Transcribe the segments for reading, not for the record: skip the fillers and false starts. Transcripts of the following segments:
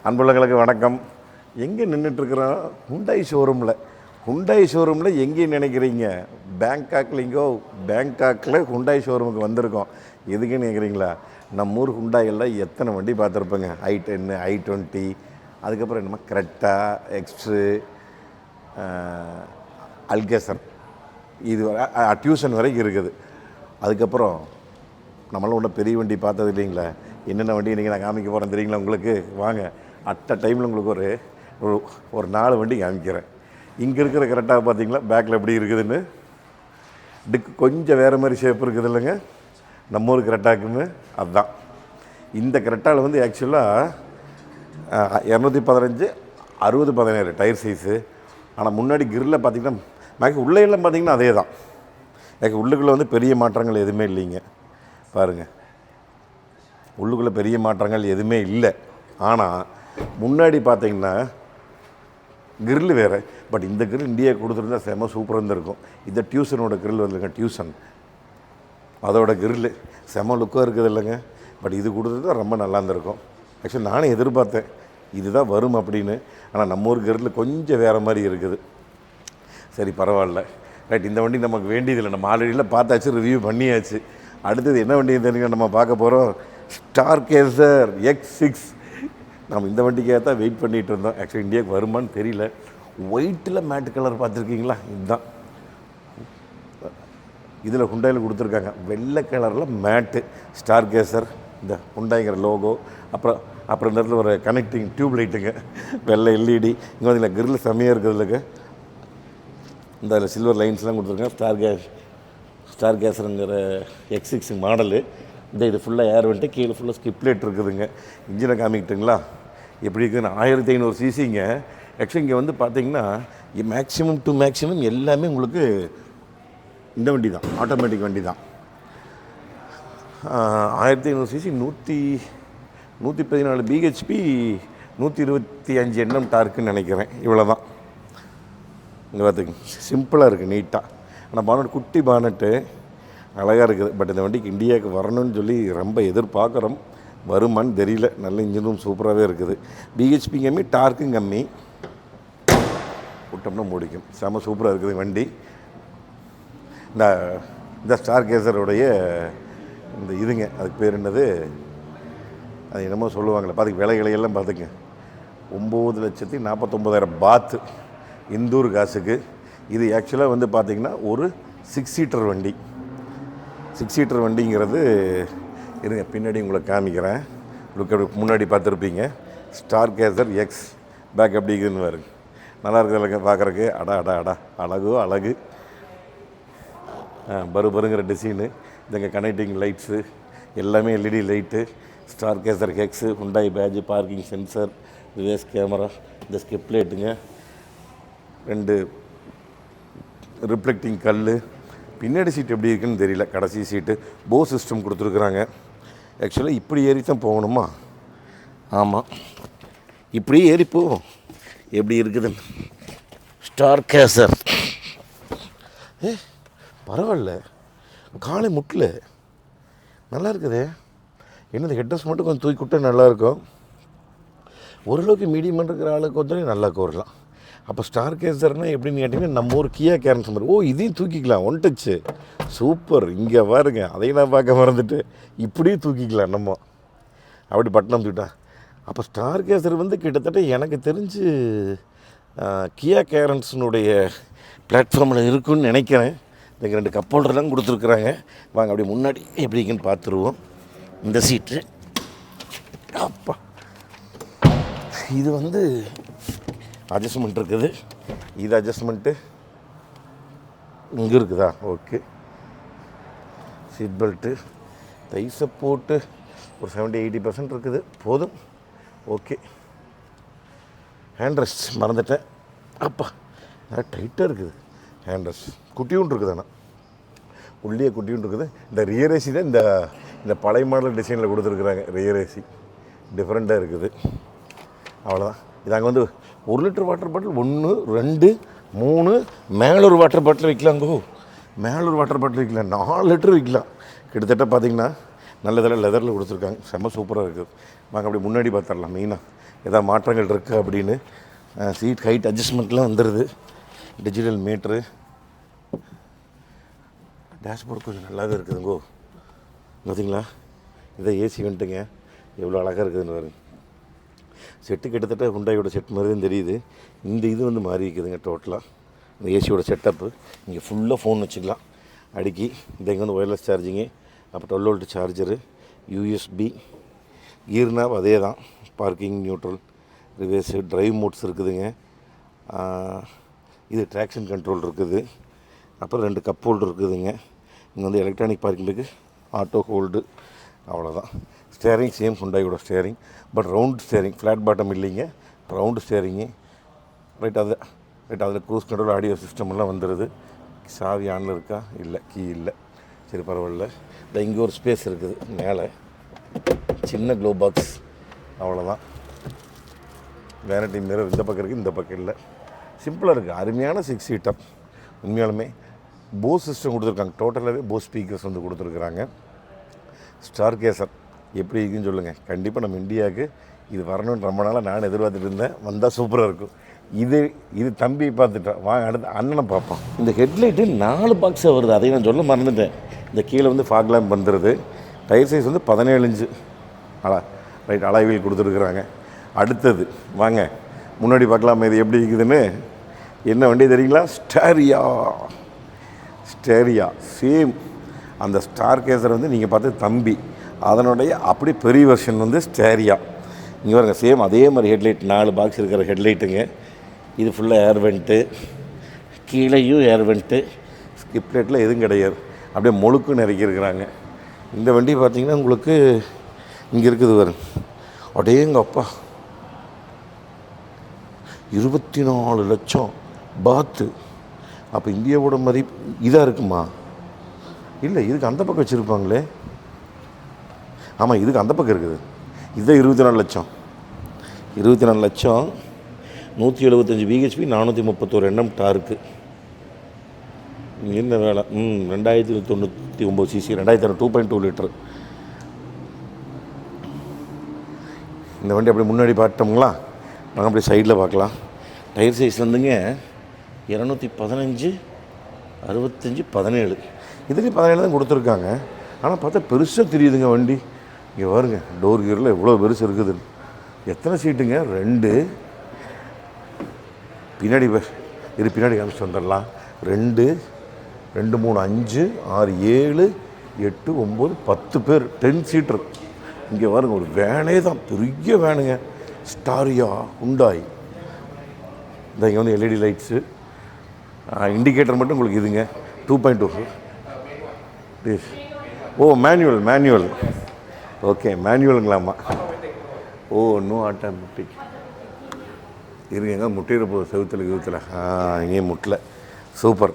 அன்புள்ளங்களுக்கு வணக்கம். எங்கே நின்றுட்டுருக்குறோம்? ஹுண்டாய் ஷோரூமில் எங்கேயும் நினைக்கிறீங்க? பேங்காக்கில் ஹுண்டாய் ஷோரூமுக்கு வந்திருக்கோம். எதுக்குன்னு நினைக்கிறீங்களா? நம்ம ஊர் ஹுண்டாயில் எத்தனை வண்டி பார்த்துருப்பேங்க. i10, i20, அதுக்கப்புறம் என்னமோ கிரெட்டா, எக்ஸ்ட்ரு, அல்கேசர், இது டியூஷன் வரைக்கும் இருக்குது. அதுக்கப்புறம் நம்மளும் ஒன்றும் பெரிய வண்டி பார்த்தது இல்லைங்களா? என்னென்ன வண்டி இன்றைக்கி நான் காமிக்க போகிறேன் தெரியுங்களா உங்களுக்கு? வாங்க, அட் அ டைமில் உங்களுக்கு ஒரு 4 வண்டி காமிக்கிறேன். இங்கே இருக்கிற கரெக்டாக பார்த்தீங்களா பேக்கில் எப்படி இருக்குதுன்னு? டிக்கு கொஞ்சம் வேறு மாதிரி ஷேப் இருக்குது இல்லைங்க நம்ம ஊர் கரெக்டாக்குன்னு. அதுதான் இந்த கரெக்டாவில் வந்து ஆக்சுவலாக 215 60-17 டயர் சைஸு. ஆனால் முன்னாடி கிரில்ல பார்த்திங்கன்னா மேக்ஸ் உள்ளேயெல்லாம் பார்த்திங்கன்னா அதே தான். எனக்கு உள்ளுக்குள்ளே வந்து பெரிய மாற்றங்கள் எதுவுமே இல்லைங்க. பாருங்கள், உள்ளுக்குள்ளே பெரிய மாற்றங்கள் எதுவுமே இல்லை. ஆனால் முன்னாடி பார்த்திங்கன்னா கிரில் வேறு. பட் இந்த கிரில் இந்தியா கொடுத்துருந்தா செம சூப்பராக இருந்திருக்கும். இந்த டியூஷனோட கிரில் வந்துருங்க, டியூஷன் அதோட கிரில் செம லுக்காக இருக்குது இல்லைங்க. பட் இது கொடுத்துருந்தா ரொம்ப நல்லா இருந்திருக்கும். ஆக்சுவலி நானே எதிர்பார்த்தேன் இதுதான் வரும் அப்படின்னு. ஆனால் நம்ம ஊர் கிரில் கொஞ்சம் வேறு மாதிரி இருக்குது. சரி, பரவாயில்ல, ரைட். இந்த வண்டி நமக்கு வேண்டியதில்லை, நம்ம ஆல்ரெடியில் பார்த்தாச்சு, ரிவ்யூ பண்ணியாச்சு. அடுத்தது என்ன வண்டி தெரியுங்க நம்ம பார்க்க போகிறோம்? ஸ்டார்கேசர் X6. நம்ம இந்த வண்டிக்காக தான் வெயிட் பண்ணிகிட்டு இருந்தோம். ஆக்சுவலி இந்தியாவுக்கு வருமானு தெரியல. ஒயிட்டில் மேட் கலர் பார்த்துருக்கீங்களா? இதுதான் இதில் ஹுண்டாயில் கொடுத்துருக்காங்க. வெள்ளை கலரில் மேட்டு ஸ்டார்கேசர், இந்த ஹுண்டாய்ங்கிற லோகோ. அப்புறம் இந்த இடத்துல ஒரு கனெக்டிங் டியூப் லைட்டுங்க, வெள்ளை LED. இங்கே வந்து கிரில் செம்மையாக இருக்கிறதுலங்க. இந்த அதில் சில்வர் லைன்ஸ்லாம் கொடுத்துருக்காங்க. ஸ்டார்கேசருங்கிற X6 மாடலு. இது ஃபுல்லாக ஏர் வந்துட்டு கீழே ஃபுல்லாக ஸ்கிப் லைட் இருக்குதுங்க. இன்ஜினை காமிக்கிட்டுங்களா எப்படி இருக்குதுன்னு? 1500 cc. ஆக்சுவலி இங்கே வந்து பார்த்தீங்கன்னா மேக்ஸிமம் டு மேக்ஸிமம் எல்லாமே உங்களுக்கு இந்த வண்டி தான், ஆட்டோமேட்டிக் வண்டி தான். 1500 cc, 114 bhp, 125 Nm டார்க்குன்னு நினைக்கிறேன். இவ்வளோ தான். இங்கே பார்த்துங்க, சிம்பிளாக இருக்குது, நீட்டாக. ஆனால் பானட் குட்டி பானட்டு அழகாக இருக்குது. பட் இந்த வண்டிக்கு இந்தியாவுக்கு வரணும்னு சொல்லி ரொம்ப எதிர்பார்க்குறோம். வருமானு தெரியல. நல்ல இன்ஜினும் சூப்பராகவே இருக்குது. பிஹெச்பி கம்மி, டார்க்கும் கம்மி. விட்டோம்னா முடிக்கும். செம சூப்பராக இருக்குது வண்டி. இந்த ஸ்டார்கேசருடைய இந்த இதுங்க, அதுக்கு பேர் என்னது, அது என்னமோ சொல்லுவாங்களே, பார்த்துக்கு விலைகளையெல்லாம் பார்த்துங்க. 9,49,000 பாத்து இந்தூர் காசுக்கு. இது ஆக்சுவலாக வந்து பார்த்திங்கன்னா ஒரு 6 சீட்டர் வண்டி. 6 சீட்டர் வண்டிங்கிறது இருங்க பின்னாடி உங்களுக்கு காமிக்கிறேன். முன்னாடி பார்த்துருப்பீங்க ஸ்டார்கேசர் X. பேக் எப்படி இருக்குதுன்னு பாருங்க. நல்லா இருக்கிறதுல பார்க்குறக்கு அழகு. பருங்கிற டிசைனு. இதுங்க கனெக்டிங் லைட்ஸு எல்லாமே LED light. Stargazer X, Hyundai badge, parking sensor, reverse camera, இந்த ஸ்கிப் லைட்டுங்க, 2 ரிஃப்ளெக்டிங் கல். பின்னாடி சீட் எப்படி இருக்குன்னு தெரியல. கடைசி சீட்டு போ சிஸ்டம் கொடுத்துருக்குறாங்க. ஆக்சுவலாக இப்படி ஏறி தான் போகணுமா? ஆமாம், இப்படி ஏறி போவோம். எப்படி இருக்குதுன்னு ஸ்டார்கேசர். பரவாயில்ல, காலை முட்டில் நல்லா இருக்குது. என்னது ஹெட்ரஸ் மட்டும் கொஞ்சம் தூக்கி விட்டா நல்லாயிருக்கும். ஓரளவுக்கு மீடியமாக இருக்கிற ஆளுக்கு கொஞ்சம் நல்லா கோரலாம். அப்போ ஸ்டார்கேசர்னால் எப்படின்னு கேட்டிங்கன்னா நம்ம ஒரு கியா கேரன்ஸ் மாதிரி. இதையும் தூக்கிக்கலாம், ஒன் டச்சு. சூப்பர். இங்கே பாருங்க, அதையும் நான் பார்க்க மறந்துட்டு. இப்படியும் தூக்கிக்கலாம் நம்ம, அப்படி பட்டனம் தூக்கிட்டா. அப்போ ஸ்டார்கேசர் வந்து கிட்டத்தட்ட எனக்கு தெரிஞ்சு கியா கேரன்ஸினுடைய பிளாட்ஃபார்மில் இருக்குன்னு நினைக்கிறேன். இந்த 2 கப் ஹோல்டர்லாம் கொடுத்துருக்குறாங்க. வாங்க அப்படி முன்னாடி எப்படி இருக்குன்னு பார்த்துருவோம். இந்த சீட்டு அப்பா, இது வந்து அட்ஜஸ்ட்மெண்ட் இருக்குது. இது அட்ஜஸ்ட்மெண்ட்டு இங்கே இருக்குதா? ஓகே. சீட் பெல்ட்டு, தை சப்போர்ட்டு ஒரு 70-80% இருக்குது. போதும். ஓகே. ஹேண்ட் ரெஸ்ட் மறந்துட்டேன். அப்பா, நல்லா டைட்டாக இருக்குது ஹேண்ட் ரெஸ்ட். குட்டியும் இருக்குது. ஆனால் உள்ளே குட்டியும் இருக்குது. இந்த ரியர் ஏசி தான் இந்த பழைய மாடல் டிசைனில் கொடுத்துருக்குறாங்க. ரியர் ஏசி டிஃப்ரெண்ட்டாக இருக்குது. அவ்வளோதான். இது அங்கே வந்து 1 லிட்டர் வாட்டர் பாட்டில் 1, 2, 3, மேலே ஒரு வாட்டர் பாட்டில் வைக்கலாங்கோ. மேலே ஒரு வாட்டர் பாட்டில் வைக்கலாம், 4 லிட்டர் வைக்கலாம். கிட்டத்தட்ட பார்த்திங்கன்னா நல்லதில் லெதரில் கொடுத்துருக்காங்க. செம்ம சூப்பராக இருக்குது. வாங்க அப்படி முன்னாடி பார்த்துடலாம். மெயினாக ஏதாவது மாற்றங்கள் இருக்குது அப்படின்னு. சீட் ஹைட் அட்ஜஸ்ட்மெண்ட்லாம் வந்துடுது. Digital metre. டேஷ்போர்ட் கொஞ்சம் நல்லாவே இருக்குதுங்கோ. பார்த்தீங்களா, இதை ஏசி வந்துட்டுங்க, எவ்வளோ அழகாக இருக்குதுன்னு பாருங்க. செட்டு கிட்டத்தட்ட ஹுண்டாயோட செட் மாதிரி தான் தெரியுது. இந்த இது வந்து மாறி இருக்குதுங்க டோட்டலாக. இந்த ஏசியோட செட்டப்பு. இங்கே ஃபுல்லாக ஃபோன் வச்சுக்கலாம் அடுக்கி. இந்த இங்கே வந்து ஒயர்லெஸ் சார்ஜிங்கு, அப்போ 12 வோல்ட் சார்ஜரு, யூஎஸ்பி, கீர்னாப் அதே தான். பார்க்கிங், நியூட்ரல், ரிவேர்ஸு, ட்ரைவ் மோட்ஸ் இருக்குதுங்க. இது ட்ராக்ஷன் கண்ட்ரோல் இருக்குது. அப்புறம் 2 கப் ஹோல்டர் இருக்குதுங்க. இங்கே வந்து எலக்ட்ரானிக் பார்க்கிங் இருக்குது, ஆட்டோ ஹோல்டு, அவ்வளோதான். ஸ்டேரிங் சேம் ஹுண்டாயோட steering, but round steering, flat bottom இல்லைங்க, ரவுண்டு ஸ்டேரிங்கு. அதில் க்ரூஸ் கண்ட்ரோல், ஆடியோ சிஸ்டம் எல்லாம் வந்துடுது. சாவி ஆனில் இருக்கா? இல்லை, கீ இல்லை. சரி, பரவாயில்ல. இங்கே ஒரு ஸ்பேஸ் இருக்குது மேலே, சின்ன க்ளோ பாக்ஸ், அவ்வளோதான். வேனிட்டி மிரர் இந்த பக்கம் இருக்குது, இந்த பக்கம் இல்லை. சிம்பிளாக இருக்குது. அருமையான 6 சீட்டர். உண்மையாலுமே போஸ் சிஸ்டம் கொடுத்துருக்காங்க. டோட்டலாகவே போஸ் ஸ்பீக்கர்ஸ் வந்து கொடுத்துருக்குறாங்க. ஸ்டார்கேசர் எப்படி இருக்குன்னு சொல்லுங்கள். கண்டிப்பாக நம்ம இந்தியாவுக்கு இது வரணும்னு ரொம்ப நாளாக நான் எதிர்பார்த்துட்டு இருந்தேன். வந்தால் சூப்பராக இருக்கும். இது தம்பி பார்த்துட்டோம். வாங்க அடுத்து அண்ணனை பார்ப்போம். இந்த ஹெட்லைட்டு 4 பாக்ஸாக வருது, அதையும் நான் சொல்ல மறந்துட்டேன். இந்த கீழே வந்து ஃபாக் லேம்ப் வந்துடுது. டயர் சைஸ் வந்து 17 இன்ச்சு அலாய் கொடுத்துருக்குறாங்க. அடுத்தது வாங்க முன்னாடி பார்க்கலாமா இது எப்படி இருக்குதுன்னு. என்ன வண்டி தெரியுங்களா? ஸ்டேரியா சேம் அந்த ஸ்டார்கேசர் வந்து நீங்கள் பார்த்து தம்பி, அதனுடைய அப்படி பெரிய வெர்ஷன் வந்து ஸ்டேரியா. இங்கே பாருங்க, சேம் அதே மாதிரி ஹெட்லைட், 4 பாக்ஸ் இருக்கிற ஹெட்லைட்டுங்க. இது ஃபுல்லாக ஏர் வெண்ட்டு, கீழேயும் ஏர் வெண்ட்டு, ஸ்கிப் லைட்டில் எதுவும் கிடையாது. அப்படியே முழுக்கு நிறக்கியிருக்கிறாங்க. இந்த வண்டி பார்த்திங்கன்னா உங்களுக்கு இங்கே இருக்குது வரும். அப்படியே எங்கள் அப்பா 24 லட்சம் பாத்து. அப்போ இந்தியாவோட மதிப்பு இதாக இருக்குமா? இல்லை, இதுக்கு அந்த பக்கம் வச்சுருப்பாங்களே. ஆமாம், இதுக்கு அந்த பக்கம் இருக்குது. இதுதான் 24 லட்சம். 24 லட்சம், 175 பிஹெச்பி, 431 NM டார்க்கு. என்ன வேலை? 2099 சிசி, 2000 2.2 லிட்டரு. இந்த வண்டி அப்படி முன்னாடி பார்த்தோம்ங்களா, நாங்கள் அப்படி சைடில் பார்க்கலாம். டயர் சைஸ் வந்துங்க 215, 65, 17. இதுக்கு 17 தான் கொடுத்துருக்காங்க. ஆனால் பார்த்தா பெருசாக தெரியுதுங்க வண்டி. இங்கே பாருங்க, டோர் கீரில் எவ்வளோ பெருசு இருக்குது. எத்தனை சீட்டுங்க? 2. பின்னாடி பின்னாடி காமிச்சிட்டு வந்துடலாம். 2, 2, 3, 5, 6, 7, 8, 9, 10 பேர், 10 சீட்டர். இங்கே பாருங்க, ஒரு வேனே தான், பெரிய வேனுங்க. ஸ்டாரியா ஹுண்டாய். இந்த இங்கே வந்து எல்இடி லைட்ஸு, இண்டிகேட்டர் மட்டும் உங்களுக்கு இதுங்க 2.2. ஓ, மேனுவல். ஓகே, மேனுவலுங்களாம்மா. ஓ, நோ ஆட்டோமேட்டிக். இருங்க, முட்டையிட போகுது செவுத்தில். இங்கேயும் முட்டலை. சூப்பர்.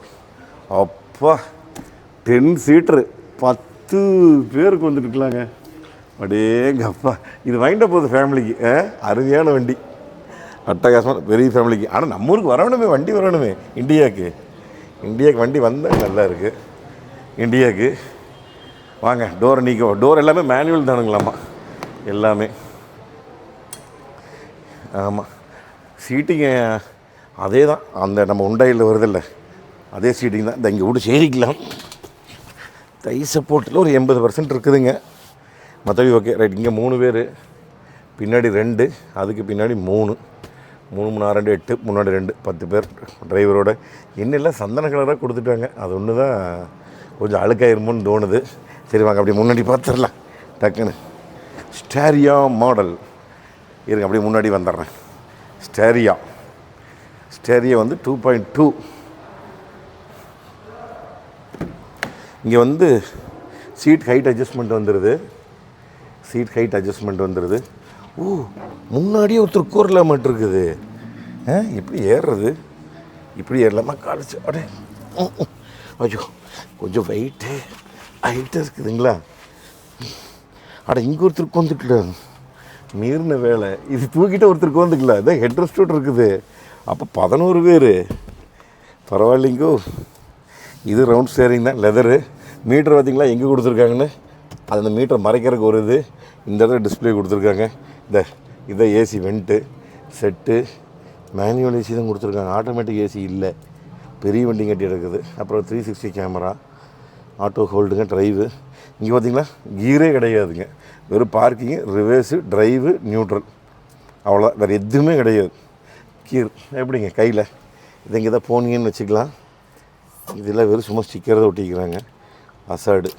அப்பா, 10 சீட்டரு, 10 பேருக்கு வந்துட்டுருக்கலாங்க. அடேங்க அப்பா, இது வாங்கிட்ட போகுது ஃபேமிலிக்கு. அருமையான வண்டி, அட்டகாசமான பெரிய ஃபேமிலிக்கு. ஆனால் நம்ம ஊருக்கு வரணுமே, வண்டி வரணுமே. இந்தியாவுக்கு வண்டி வந்தால் நல்லா இருக்குது. இந்தியாவுக்கு வாங்க. டோர் எல்லாமே மேனுவல் தானுங்களாம்மா, எல்லாமே. ஆமாம், சீட்டிங்க அதே தான், அந்த நம்ம உண்டாயில் வருதில்ல அதே சீட்டிங் தான். இந்த இங்கே விட்டு சேரிக்கலாம். தை சப்போர்ட்டில் ஒரு 80% இருக்குதுங்க. மற்றபடி ஓகே, ரைட். இங்கே 3 பேர், பின்னாடி 2, அதுக்கு பின்னாடி 3, 3, 6, 2, 8, முன்னாடி 2, 10 பேர் டிரைவரோட. என்னெல்லாம் சந்தன கலராக கொடுத்துட்டாங்க. அது ஒன்று தான் கொஞ்சம் அழுக்காயிருமோன்னு தோணுது. சரி வாங்க, அப்படி முன்னாடி பார்த்துடலாம் டக்குன்னு. ஸ்டேரியா மாடல் இருங்க, அப்படியே முன்னாடி வந்துடுறேன். ஸ்டேரியா வந்து 2.2. இங்கே வந்து சீட் ஹைட் அட்ஜஸ்ட்மெண்ட் வந்துடுது. ஓ, முன்னாடியே ஒருத்தர் கூறல மாட்டிருக்குது. இப்படி ஏறுறது, இப்படி ஏறலாமா? காலிச்சு அடே, ஐயோ, கொஞ்சம் ஹைட்டாக இருக்குதுங்களா? இங்கே ஒருத்தர் உட்காந்துக்கல, மீறின வேலை. இது தூக்கிட்ட ஒருத்தர் உட்காந்துக்கல. இதான் ஹெட் ரெஸ்டோட் இருக்குது. அப்போ 11 பேர். பரவாயில்லைங்கோ. இது ரவுண்ட் ஸ்டேரிங் தான், லெதரு. மீட்டர் பார்த்திங்களா எங்கே கொடுத்துருக்காங்கன்னு? அது அந்த மீட்டர் மறைக்கிறதுக்கு ஒரு இது இந்த இடத்துல டிஸ்பிளே கொடுத்துருக்காங்க. இதை AC vent set, manual AC தான் கொடுத்துருக்காங்க, ஆட்டோமேட்டிக் ஏசி இல்லை. பெரிய வண்டி கட்டி இருக்குது. அப்புறம் 360 கேமரா, ஆட்டோ ஹோல்டுங்க, ட்ரைவு. இங்கே பார்த்தீங்களா கீரே கிடையாதுங்க, வெறும் பார்க்கிங்கு, ரிவர்ஸு, ட்ரைவு, நியூட்ரல், அவ்வளோ, வேறு எதுவுமே கிடையாது. கீர் எப்படிங்க கையில் இதை இங்கே தான் போனீங்கன்னு வச்சுக்கலாம். இதெல்லாம் வெறும் சும்மா ஸ்டிக்கரை ஒட்டிக்கிறாங்க. அசாடு.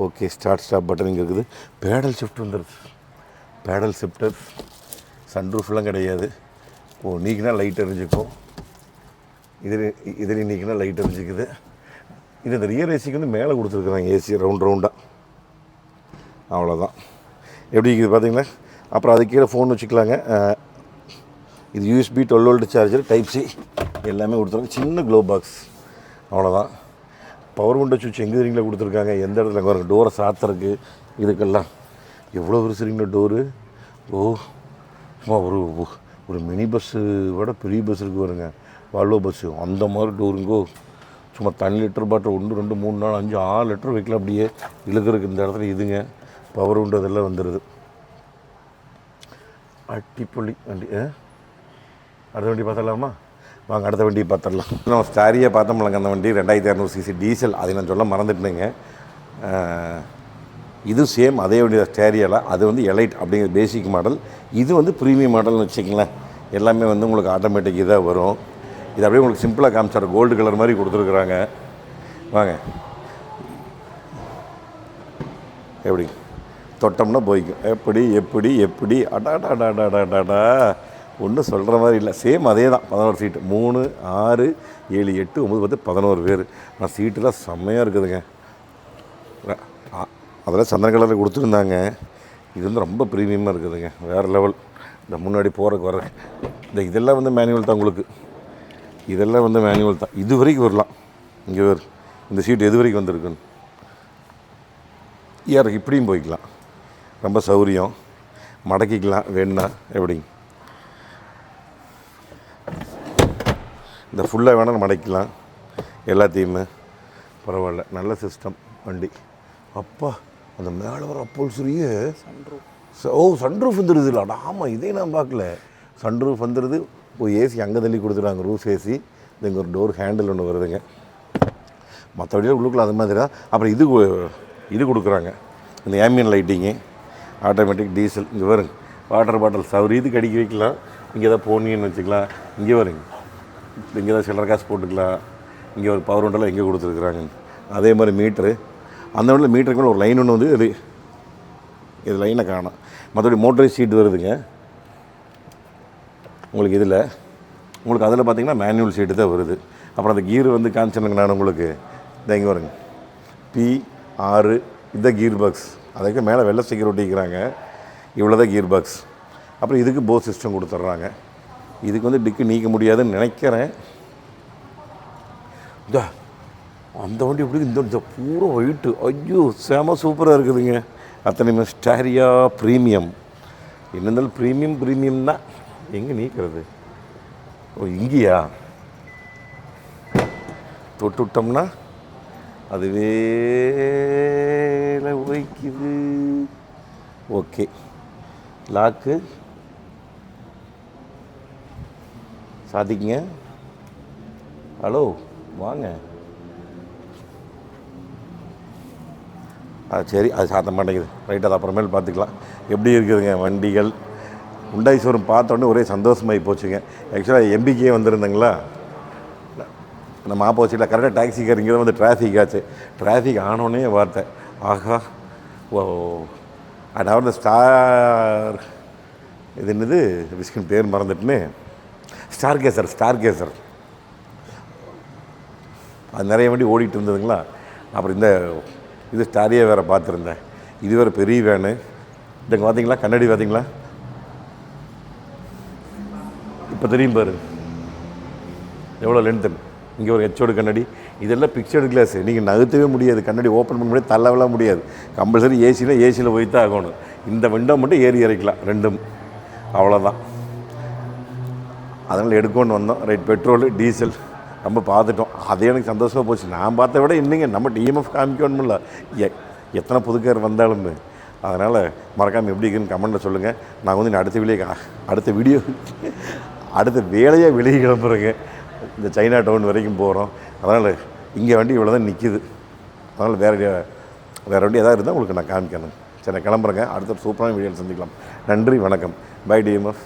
ஓகே, ஸ்டார்ட் ஸ்டாப் பட்டன் இங்கே இருக்குது. பேடல் ஷிஃப்ட் வந்துடுது, பேடல் ஷிஃப்டர். சன்ரூஃப்லாம் கிடையாது. நீக்கினா லைட் எரிஞ்சுக்கும், இதில் நீக்கினா லைட் எரிஞ்சிக்குது. இது இந்த ரியர் ஏசிக்கு வந்து மேலே கொடுத்துருக்குறாங்க ஏசி ரவுண்டாக, அவ்வளோதான். எப்படி இருக்குது பார்த்தீங்களா. அப்புறம் அது கீழே ஃபோன் வச்சுக்கலாங்க. இது USB 12 volt charger, type C எல்லாமே கொடுத்துருக்காங்க. சின்ன க்ளோ பாக்ஸ், அவ்வளோதான். பவர் விண்டோ சுவிட்ச் எங்கே சரிங்களா கொடுத்துருக்காங்க, எந்த இடத்துல பாருங்க, டோரை சாத்துறதுக்கு இதுக்கெல்லாம் எவ்வளோ விரிசிறீங்களா டோரு. சும்மா ஒரு மினி பஸ்ஸு விட பெரிய பஸ் இருக்குது பாருங்க, வால்வோ பஸ்ஸு, அந்த மாதிரி டோருங்கோ. சும்மா தனி லிட்டர் பாட்டில் 1 2 3 4 5 6 லிட்டர் வைக்கலாம் அப்படியே இழுக்கிறதுக்கு. இந்த இடத்துல இதுங்க பவர் விண்டோ இதெல்லாம் வந்துடுது. அட்டிப்பள்ளி வண்டி. அடுத்த வண்டி பார்த்துடலாமா, வாங்க அடுத்த வண்டி பார்த்துடலாம். நம்ம ஸ்டாரியை பார்த்தோம்லங்க, அந்த வண்டி 2600 cc டீசல், அதை நான் சொல்ல மறந்துட்டேங்க. இது சேம் அதே வண்டி தான், ஸ்டாரியாவில். அது வந்து எலைட் அப்படிங்கிற பேசிக் மாடல், இது வந்து ப்ரீமியம் மாடல்னு வச்சுக்கங்களேன். எல்லாமே வந்து உங்களுக்கு ஆட்டோமேட்டிக் இதாக வரும். இது அப்படியே உங்களுக்கு சிம்பிளாக காமிச்சார், கோல்டு கலர் மாதிரி கொடுத்துருக்குறாங்க. வாங்க, எப்படி தொட்டோம்னா போய்க்கும். எப்படி எப்படி எப்படி அடாடாடாடாடாடா, ஒன்றும் சொல்கிற மாதிரி இல்லை. சேம் அதே தான். 11 சீட்டு, 3 6 7 8 9 10 11 பேர். ஆனால் சீட்டெலாம் செம்மையாக இருக்குதுங்க. அதெல்லாம் சந்தன கலரில் கொடுத்துருந்தாங்க. இது வந்து ரொம்ப ப்ரீமியமாக இருக்குதுங்க, வேறு லெவல். இந்த முன்னாடி போகிறக்கு வர இதெல்லாம் வந்து மேனுவல் தான் உங்களுக்கு, இதெல்லாம் வந்து மேனுவல் தான். இது வரைக்கும் வரலாம். இங்கே வேறு இந்த சீட் எது வரைக்கும் வந்திருக்குன்னு யாருக்கு இப்படியும் போய்க்கலாம், ரொம்ப சௌரியம். மடக்கிக்கலாம் வேணுன்னா. எப்படிங்க இந்த ஃபுல்லாக வேணாலும் மடக்கிக்கலாம் எல்லாத்தையுமே, பரவாயில்ல. நல்ல சிஸ்டம் வண்டி. அப்பா, அந்த மேலே வர அப்போல்சரியே சன்ரூஃப் வந்துடுது இல்லை. ஆமாம், இதே நான் பார்க்கல. சன்ரூஃப் வந்துடுது. ஏசி அங்கே தள்ளி கொடுத்துருவாங்க, ரூஃப் ஏசி. இங்கே ஒரு டோர் ஹேண்டில் ஒன்று வருதுங்க. மற்றபடியாக உள்ளுக்குள்ள அது மாதிரி தான். அப்புறம் இது கொடுக்குறாங்க, இந்த ஏம்பியன் லைட்டிங்கு, ஆட்டோமேட்டிக் டீசல். இங்கே வருங்க, வாட்டர் பாட்டில் சவுரி இதுக்கு அடிக்க வைக்கலாம். இங்கே தான் போனீங்கன்னு வச்சுக்கலாம். இங்கே வருங்க, இங்கே தான் சில்லற காசு போட்டுக்கலாம். இங்கே ஒரு பவர் விண்டெல்லாம் எங்கே கொடுத்துருக்குறாங்க. அதே மாதிரி மீட்ரு, அந்த வண்டியில் மீட்டருக்கு மேலே ஒரு லைன் ஒன்று வந்து இது லைனை காணும். மற்றபடி மோட்டரைஸ் சீட் வருதுங்க உங்களுக்கு. இதில் உங்களுக்கு அதில் பார்த்திங்கன்னா மேனுவல் சீட்டு தான் வருது. அப்புறம் அந்த கீர் வந்து காமிச்சிருங்க நான் உங்களுக்கு. இதை இங்கே வருங்க, P6 இதுதான் கீர் பாக்ஸ். அதுக்கு மேலே வெள்ளை ஸ்டிக்கர் ஒட்டிக்கிறாங்க. இவ்வளோ தான் கீர் பாக்ஸ். அப்புறம் இதுக்கு போஸ் சிஸ்டம் கொடுத்துட்றாங்க. இதுக்கு வந்து டிக்கு நீக்க முடியாதுன்னு நினைக்கிறேன். அந்த வண்டி எப்படி இந்த பூரா ஒயிட்டு, ஐயோ செம சூப்பராக இருக்குதுங்க. அத்தனையுமே ஸ்டாரியா ப்ரீமியம். என்ன இருந்தாலும் ப்ரீமியம் தான். எங்கே நீக்கிறது? இங்கேயா தொட்டு விட்டோம்னா அதுவே வைக்குது. Okay, lock சாதிக்குங்க. ஹலோ, வாங்க. சரி, அது சாத்த மாட்டேங்குது. ரைட், அது அப்புறமேல் பார்த்துக்கலாம். எப்படி இருக்குதுங்க வண்டிகள். Hyundai ஷோரூம் பார்த்தோன்னே ஒரே சந்தோஷமாகி போச்சுங்க. ஆக்சுவலாக MBK வந்திருந்தங்களா, நம்ம ஆப்போசிட்டில் கரெக்டாக டாக்ஸிக்கார் இங்கே தான் வந்து டிராஃபிக் ஆச்சு. டிராஃபிக் ஆனோடனே வார்த்தை, ஆஹா ஓ அதாவது ஸ்டார், இது என்னது விஸ்கின் பேர் மறந்துட்டுன்னு, ஸ்டார்கேசர் அது நிறைய வண்டி ஓடிட்டு இருந்ததுங்களா. அப்புறம் இது ஸ்டாரியாக வேறு பார்த்துருந்தேன். இது வேறு பெரிய வேனு. இங்கே பார்த்தீங்களா, கண்ணாடி பார்த்தீங்களா, இப்போ தெரியும் பாரு எவ்வளோ லென்த்துன்னு. இங்கே ஒரு ஹெச்சோடு கண்ணாடி. இதெல்லாம் பிக்சர்டு கிளாஸு, நீங்கள் நகர்த்தவே முடியாது. கண்ணாடி ஓப்பன் பண்ண முடியாது, தள்ளவெல்லாம் முடியாது. கம்பல்சரி ஏசியில் போய் தான் ஆகணும். இந்த விண்டோ மட்டும் ஏறி இறக்கலாம், ரெண்டும், அவ்வளோதான். அதனால் எடுக்கணும்னு வந்தோம். ரைட், பெட்ரோலு டீசல் நம்ம பார்த்துட்டோம். அதே எனக்கு சந்தோஷமாக போச்சு. நான் பார்த்த விட இன்னைங்க நம்ம டிஎம்எஃப் காமிக்கணும்ல. எத்தனை புதுக்கார் வந்தாலுமே அதனால் மறக்காமல் எப்படி இருக்குன்னு கமெண்ட்டில் சொல்லுங்கள். நான் வந்து அடுத்த வேலையாக வெளியே கிளம்புறேங்க. இந்த சைனா டவுன் வரைக்கும் போகிறோம். அதனால் இங்கே வண்டி இவ்வளோ தான் நிற்கிது. அதனால் வேறு வண்டி எதாவது இருந்தால் உங்களுக்கு நான் காமிக்கணும். சரி, நான் கிளம்புறேங்க. அடுத்த சூப்பரான வீடியோவில் சந்திக்கலாம். நன்றி, வணக்கம். Bye TMF.